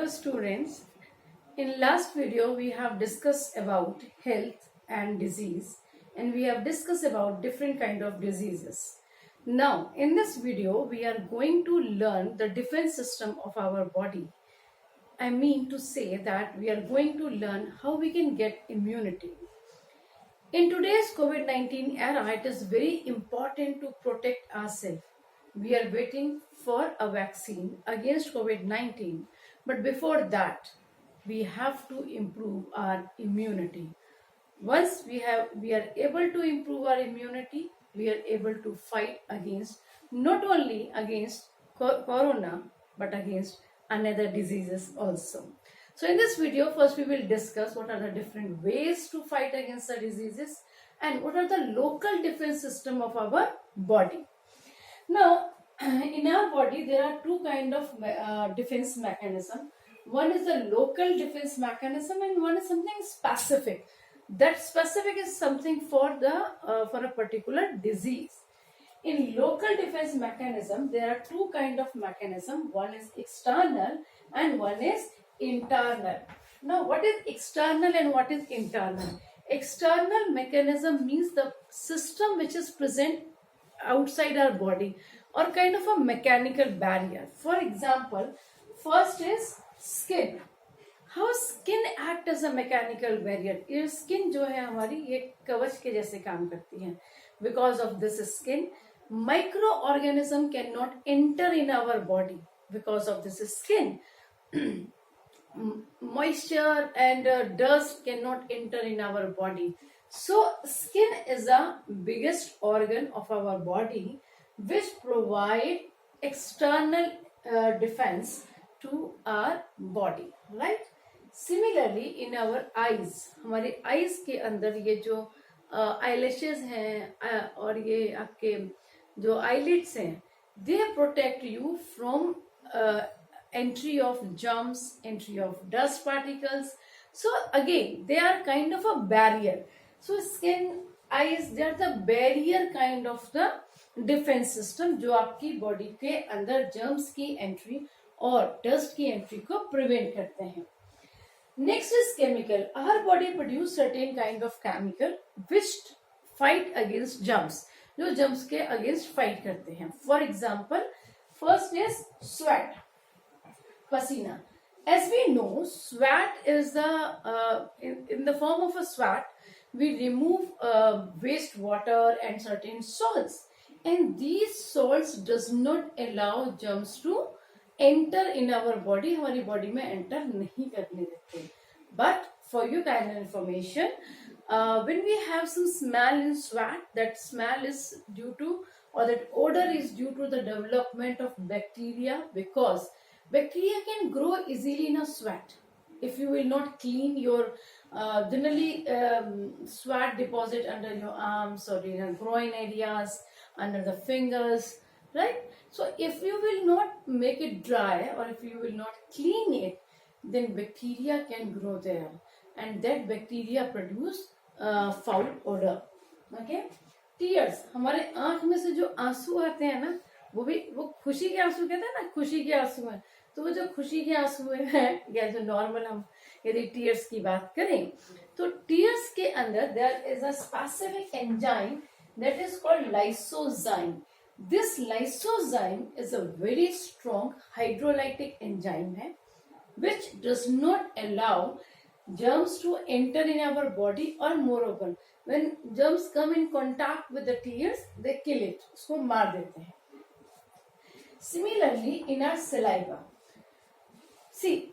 students. In last video we have discussed about health and disease, and we have discussed about different kind of diseases. Now in this video we are going to learn the defense system of our body. I mean to say that we are going to learn how we can get immunity. In today's COVID-19 era, it is very important to protect ourselves. We are waiting for a vaccine against COVID-19, but before that, we have to improve our immunity. Once we are able to improve our immunity, we are able to fight against not only against corona but against another diseases also. So in this video, first we will discuss what are the different ways to fight against the diseases and what are the local defense system of our body. Now, in our body, there are two kind of defense mechanism. One is the local defense mechanism, and one is something specific. That specific is something for a particular disease. In local defense mechanism, there are two kind of mechanism. One is external and one is internal. Now, what is external and what is internal? External mechanism means the system which is present outside our body, or kind of a mechanical barrier. For example, first is skin. How skin act as a mechanical barrier? ये skin जो है हमारी ये कवच के जैसे काम करती है. Because of this skin, microorganism cannot enter in our body. Because of this skin, moisture and dust cannot enter in our body. So skin is the biggest organ of our body which provide external defense to our body, right? Similarly, in our eyes, हमारे eyes के अंदर ये जो eyelashes हैं और ये आपके जो eyelids हैं, they protect you from entry of germs, entry of dust particles. So again, they are kind of a barrier. So skin, eyes, they are the barrier kind of the defence system जो आपकी body के अंदर germs की entry और dust की entry को prevent करते हैं. Next is chemical. Our body produce certain kind of chemical which fight against germs, जो जर्म्स के अगेंस्ट फाइट करते हैं. For example, first is sweat, पसीना. As we know, sweat is in the form of a sweat, we remove wastewater and certain salts. And these salts does not allow germs to enter in our body. हमारी body में enter नहीं करने देते. But for you kind of information, when we have some smell in sweat, that smell is due to, or that odor is due to the development of bacteria, because bacteria can grow easily in a sweat. If you will not clean your generally sweat deposit under your arms or in your groin areas, under the fingers, right? So if you will not make it dry or if you will not clean it, then bacteria can grow there, and that bacteria produce foul odor. Okay? Tears, हमारे आंख में से जो आंसू आते हैं ना, वो खुशी के आंसू कहते हैं ना, खुशी के आंसू हैं. तो वो जो खुशी के आंसू हैं, या जो नॉर्मल हम यदि टीयर्स की बात करें, तो टीयर्स के अंदर there is a specific enzyme that is called lysozyme. This lysozyme is a very strong hydrolytic enzyme है, which does not allow germs to enter in our body, or moreover, when germs come in contact with the tears, they kill it, उसको मार देते हैं. Similarly, in our saliva, see,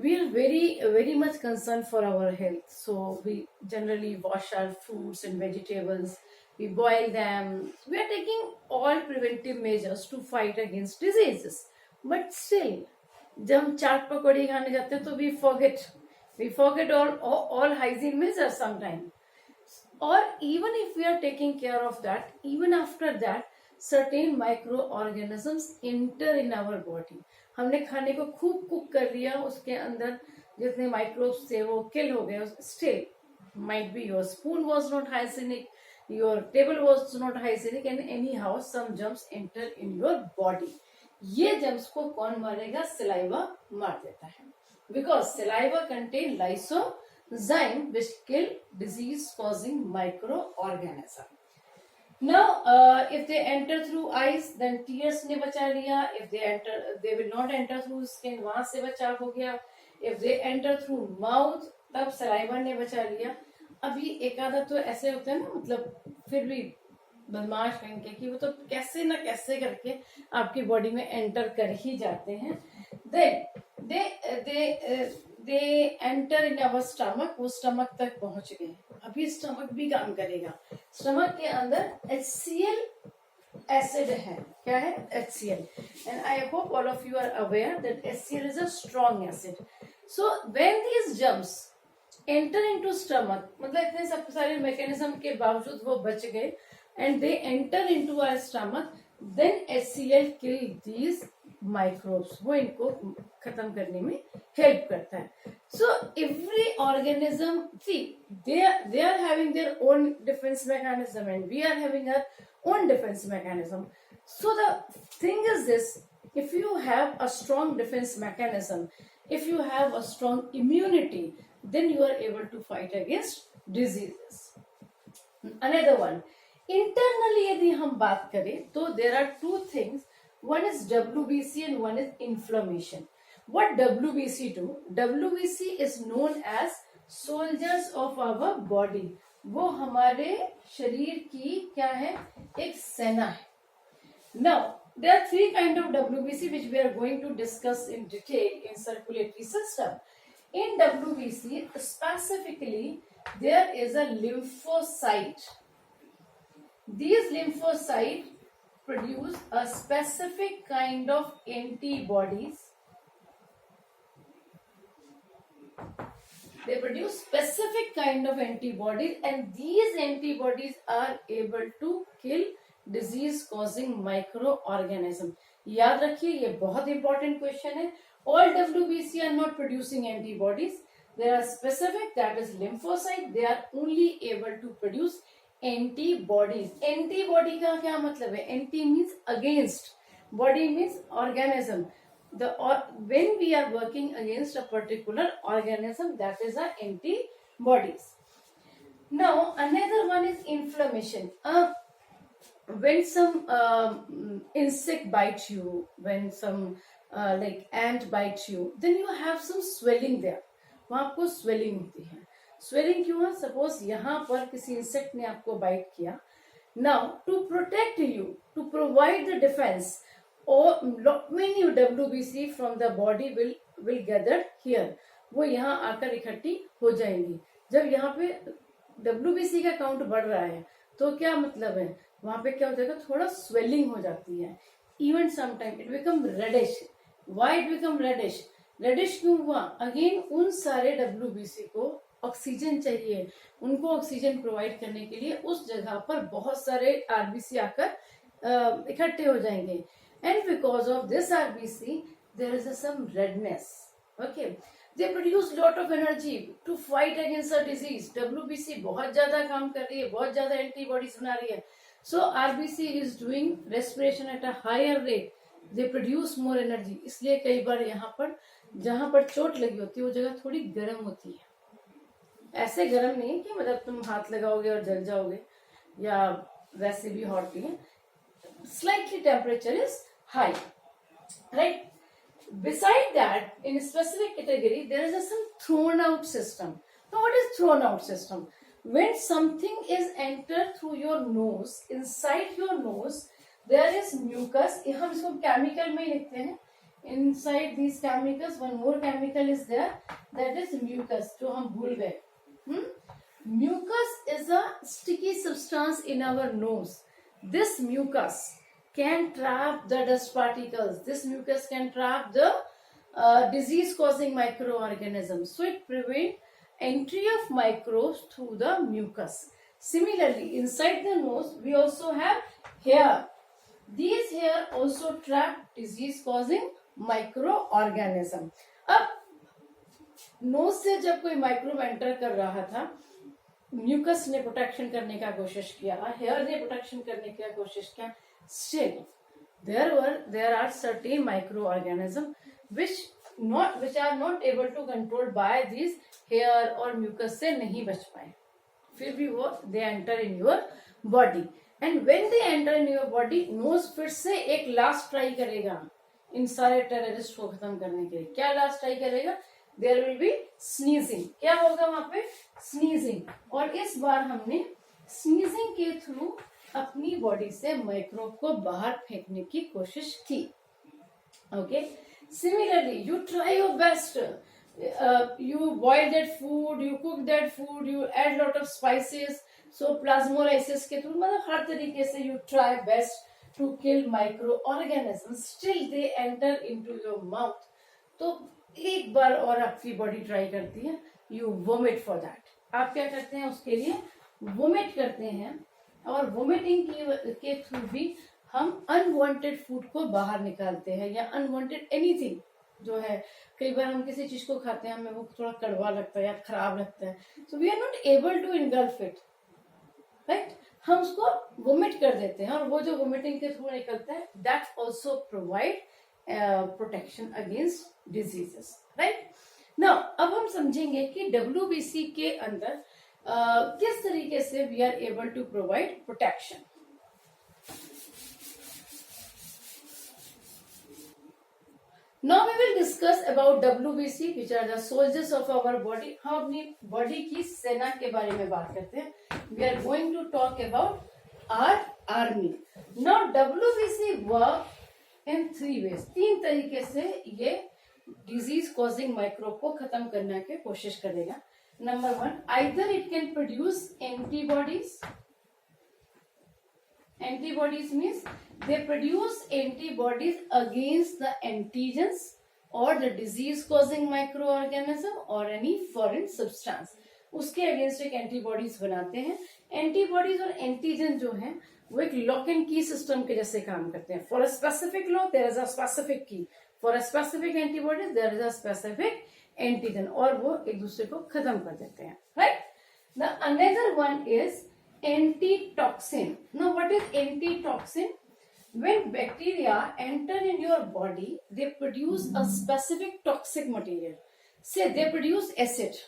we are very much concerned for our health, so we generally wash our fruits and vegetables. We boil them. We are taking all preventive measures to fight against diseases. But still, जब हम चाट पकौड़ी खाने जाते हैं तो we forget all hygiene measures sometimes. Or even if we are taking care of that, even after that, certain microorganisms enter in our body. हमने खाने को खूब कुक कर लिया, उसके अंदर जितने माइक्रोब्स थे वो किल हो गए. Still, might be your spoon was not hygienic, your table was not hygienic, and anyhow some germs enter in your body. ये जर्म्स को कौन मारेगा? सलाइवा मार देता है, because saliva contain lysozyme which kill disease causing micro organism. Now, if they enter through eyes, then tears ने बचा लिया. If they will not enter through skin, वहां से बचाव हो गया. If they enter through mouth, तब सलाइवा ने बचा लिया. अभी एक आधा तो ऐसे होते हैं ना, मतलब फिर भी बदमाश कहें के कि वो तो कैसे ना कैसे करके आपकी बॉडी में एंटर कर ही जाते हैं. They enter in our stomach. वो स्टमक तक पहुंच गए. अभी स्टमक भी काम करेगा. स्टमक के अंदर HCl एसिड है. क्या है? HCl. And I hope all of you are aware that HCl is a strong acid. So when these germs enter into stomach, मतलब इतने सब सारे मैकेनिज्म के बावजूद वो बच गए, and they enter into our stomach, then HCl kill these microbes. वो इनको खत्म करने में हेल्प करता है. So every organism, see, they are having their own defense mechanism and we are having our own defense mechanism. So the thing is this: if you have a strong defense mechanism, if you have a strong immunity, then you are able to fight against diseases. Another one, internally यदि हम बात करें तो there are two things. One is WBC and one is inflammation. What WBC do? WBC is known as soldiers of our body. वो हमारे शरीर की क्या है? एक सेना है. Now, there are three kind of WBC which we are going to discuss in detail in circulatory system. In WBC, specifically, there is a lymphocyte. These lymphocytes produce a specific kind of antibodies. They produce specific kind of antibodies, and these antibodies are able to kill disease causing microorganism. याद रखिए, ये बहुत important question है. All WBC are not producing antibodies. There are specific, that is lymphocyte. They are only able to produce antibodies. Antibody का क्या मतलब है? Anti means against, body means organism. When we are working against a particular organism, that is our antibodies. Now another one is inflammation. When some insect bites you, when some like ant bites you, then you have some swelling there. वहां आपको swelling होती है. Swelling क्यों है? Suppose यहाँ पर किसी insect ने आपको बाइट किया. Now to protect you, to provide the defense, or many WBC from the body will gather here. वो यहाँ आकर इकट्ठी हो जाएंगी. जब यहाँ पे WBC का काउंट बढ़ रहा है तो क्या मतलब है? वहां पे क्या हो जाएगा? थोड़ा स्वेलिंग हो जाती है. Even sometime it become reddish. Why it become reddish? Reddish क्यों हुआ? Again उन सारे WBC को ऑक्सीजन चाहिए. उनको ऑक्सीजन प्रोवाइड करने के लिए उस जगह पर बहुत सारे RBC आकर इकट्ठे हो जाएंगे. And because of this RBC, there is some redness. Okay, they produce lot of energy to fight against a disease. WBC बहुत ज्यादा काम कर रही है, बहुत ज्यादा एंटीबॉडीज बना रही है. So RBC is doing respiration at a higher rate. They produce more energy. इसलिए कई बार यहाँ पर जहाँ पर चोट लगी होती है वो जगह थोड़ी गर्म होती है. ऐसे गर्म नहीं कि मतलब तुम हाथ लगाओगे और जल जाओगे, या वैसे भी हॉट नहीं है. Slightly temperature is high, right? Beside that, in a specific category, there is some thrown out system. Now, what is thrown out system? When something is entered through your nose, inside your nose, there is mucus. हम इसको chemical में लिखते हैं. Inside these chemicals, one more chemical is there. That is mucus, जो हम भूल गए. Mucus is a sticky substance in our nose. This mucus can trap the dust particles. This mucus can trap the disease-causing microorganisms. So it prevents entry of microbes through the mucus. Similarly, inside the nose, we also have hair. These hair also trap disease-causing microorganism. अब knows से जब कोई microbe enter कर रहा था, mucus ने protection करने का कोशिश किया, हेयर ने प्रोटेक्शन करने की कोशिश किया, still there are certain microorganisms which are not able to control by these hair और mucus से नहीं बच पाए, फिर भी वो they enter in your body, and when they enter in your body, nose फिर से एक लास्ट ट्राई करेगा इन सारे टेररिस्ट को खत्म करने के लिए. क्या लास्ट ट्राई करेगा? There will be sneezing. क्या होगा वहां पे? स्नीजिंग. और इस बार हमने स्नीजिंग के थ्रू अपनी बॉडी से माइक्रोब को बाहर फेंकने की कोशिश की. Okay, similarly you try your best, you boil that food, you cook that food, you add lot of spices, so plasmolysis के थ्रू मतलब हर तरीके से you try best to kill microorganisms, still they enter into your mouth. तो एक बार और आपकी body try करती है, you vomit for that. आप क्या करते हैं उसके लिए? वोमिट करते हैं, और वोमिटिंग के थ्रू भी हम अनवांटेड फूड को बाहर निकालते हैं, या अनवांटेड एनीथिंग जो है. कई बार हम किसी चीज को खाते हैं, हमें वो थोड़ा कड़वा लगता है या खराब लगता है, so we are not able to engulf it, right. हम उसको वोमिट कर देते हैं, और वो जो वोमिटिंग के थ्रू निकलता है, that also provide protection against diseases, right. Now अब हम समझेंगे कि WBC के अंदर किस तरीके से we are able to provide protection. Now we will discuss about WBC, which are the soldiers of our body. हम अपनी बॉडी की सेना के बारे में बात करते हैं. We are going to talk about our army. Now WBC work in 3 ways. 3 तरीके से ये disease causing microbe को खत्म करने की कोशिश करेगा. Number 1, either it can produce antibodies. Antibodies means they produce antibodies against the antigens or the disease causing microorganism or any foreign substance. उसके अगेंस्ट एक एंटीबॉडीज बनाते हैं. एंटीबॉडीज और एंटीजन जो हैं वो एक लॉक एंड की सिस्टम के जैसे काम करते हैं. For a specific lock there is a specific key, for a specific antibodies there is a specific antigen, और वो एक दूसरे को खत्म कर देते हैं, right. The another one is antitoxin. Now what is antitoxin? When bacteria enter in your body, they produce a specific toxic material. Say they produce acid,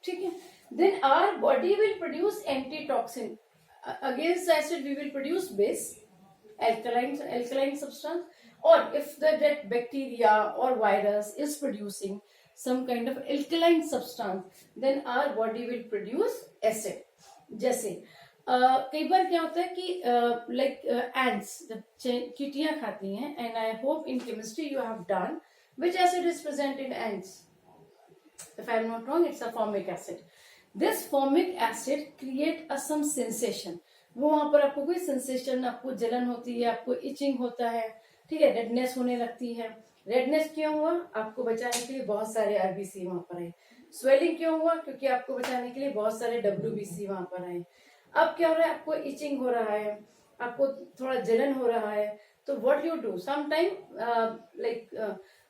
ठीक है. Then our body will produce antitoxin. Against the acid we will produce base, alkaline substance. Or if that bacteria or virus is producing some kind of alkaline substance, then our body will produce acid. जैसे कई बार क्या होता है कि like ends जब चींटियां खाती हैं, and I hope in chemistry you have done which acid is present in ants. If I am not wrong, it's a formic acid. This formic acid create a some sensation. वो वहां पर आपको कोई sensation, आपको जलन होती है, आपको इचिंग होता है, ठीक है, रेडनेस होने लगती है. रेडनेस क्यों हुआ? आपको बचाने के लिए बहुत सारे RBC वहां पर आए. स्वेलिंग क्यों हुआ? क्योंकि आपको बचाने के लिए बहुत सारे WBC वहां पर आए. अब क्या हो रहा है? आपको इचिंग हो रहा है, आपको थोड़ा जलन हो रहा है. तो what you do sometime, like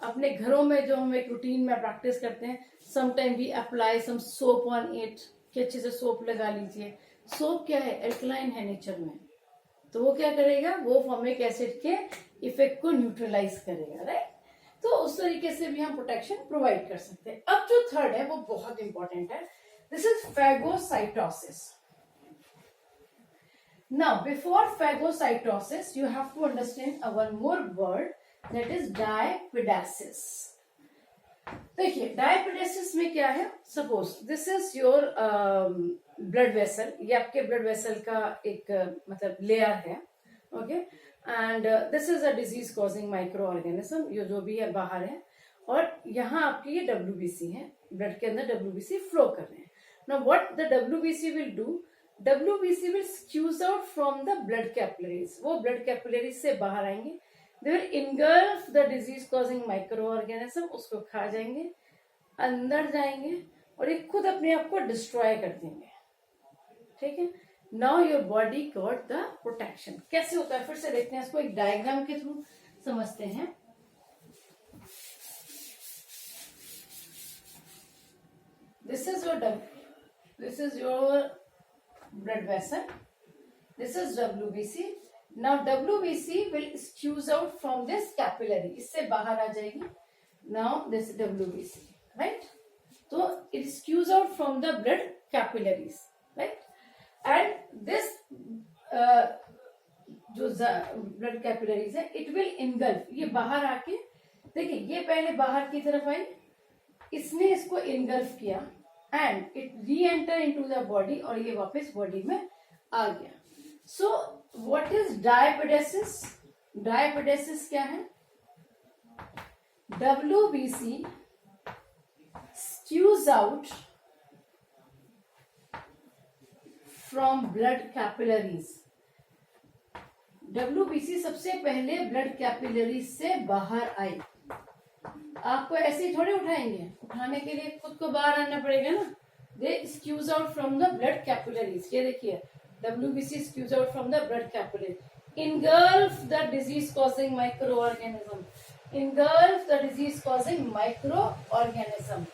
अपने घरों में जो हम एक रूटीन में प्रैक्टिस करते हैं, sometime we apply some soap on it, कि अच्छे से सोप लगा लीजिए. सोप क्या है? एल्कलाइन है नेचर में, तो वो क्या करेगा? वो फॉर्मिक एसिड के इफेक्ट को न्यूट्रलाइज करेगा, राइट. तो उस तरीके से भी हम प्रोटेक्शन प्रोवाइड कर सकते हैं. अब जो थर्ड है वो बहुत इंपॉर्टेंट है. This is phagocytosis. Now before phagocytosis you have to understand a one more word, that is diapedesis. देखिए डायपिडेसिस में क्या है? Suppose this is your blood vessel. ये आपके ब्लड वेसल का एक मतलब लेयर है, okay. And this is a disease causing microorganism, ये जो भी है बाहर है, और यहाँ आपकी ये WBC है, ब्लड के अंदर WBC फ्लो कर रहे हैं. Now what the WBC will do? WBC will squeeze out from the blood capillaries. वो ब्लड कैपिलरीज से बाहर आएंगे, they will engulf the disease causing microorganism, उसको खा जाएंगे, अंदर जाएंगे, और ये खुद अपने आप को डिस्ट्रॉय कर देंगे, ठीक है. Now your body got the protection. कैसे होता है? फिर से देखते हैं इसको, एक डायग्राम के थ्रू समझते हैं. This is your blood vessel. This is WBC. Now WBC will squeeze out from this capillary, इससे बाहर आ जाएगी. Now this WBC, right. तो it squeeze out from the blood capillaries, right. And this जो blood capillaries है, it will engulf, ये बाहर आके, देखिए ये पहले बाहर की तरफ आई, इसने इसको इनगल्फ किया एंड इट री एंटर इनटू द बॉडी, और ये वापस बॉडी में आ गया. So what is diapedesis? Diapedesis क्या है? WBC spews out from blood capillaries. WBC सबसे पहले ब्लड कैपिलरीज से बाहर आई. आपको ऐसे ही थोड़े उठाएंगे, उठाने के लिए खुद को बाहर आना पड़ेगा ना. They squeeze out from the blood capillaries. ये देखिए WBC squeeze out from the blood capillary, engulf the disease causing microorganism. engulf the disease causing microorganism.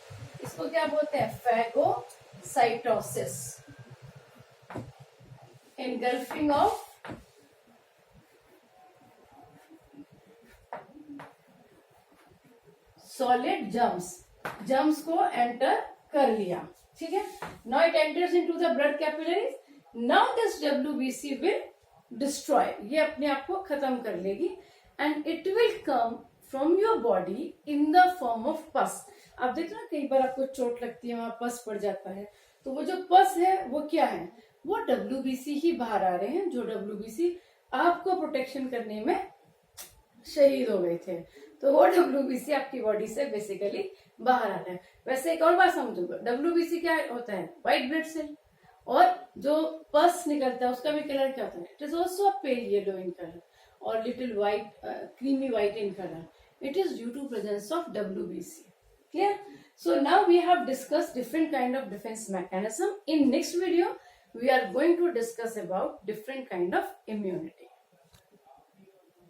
इसको क्या बोलते हैं? Phagocytosis. engulfing of solid germs को एंटर कर लिया. ठीक है. Now it enters into the blood capillaries. Now this WBC will destroy, ये अपने आप को खत्म कर लेगी and it will come from your body in the form of पस. आप देखते ना कई बार आपको चोट लगती है, वहां पस पड़ जाता है, तो वो जो पस है वो क्या है? वो WBC ही बाहर आ रहे हैं, जो WBC आपको प्रोटेक्शन करने में शहीद हो गए थे. तो वो WBC आपकी बॉडी से बेसिकली बाहर आ रहा है. वैसे एक और बात समझो, WBC क्या होता है? White blood cell. और जो पस निकलता है उसका भी कलर क्या होता है? It is also pale yellow in colour और little white, creamy white in colour. It is due to presence of WBC. Clear? So now we have discuss different kind of defence mechanism. In next video we are going to discuss about different kind of immunity.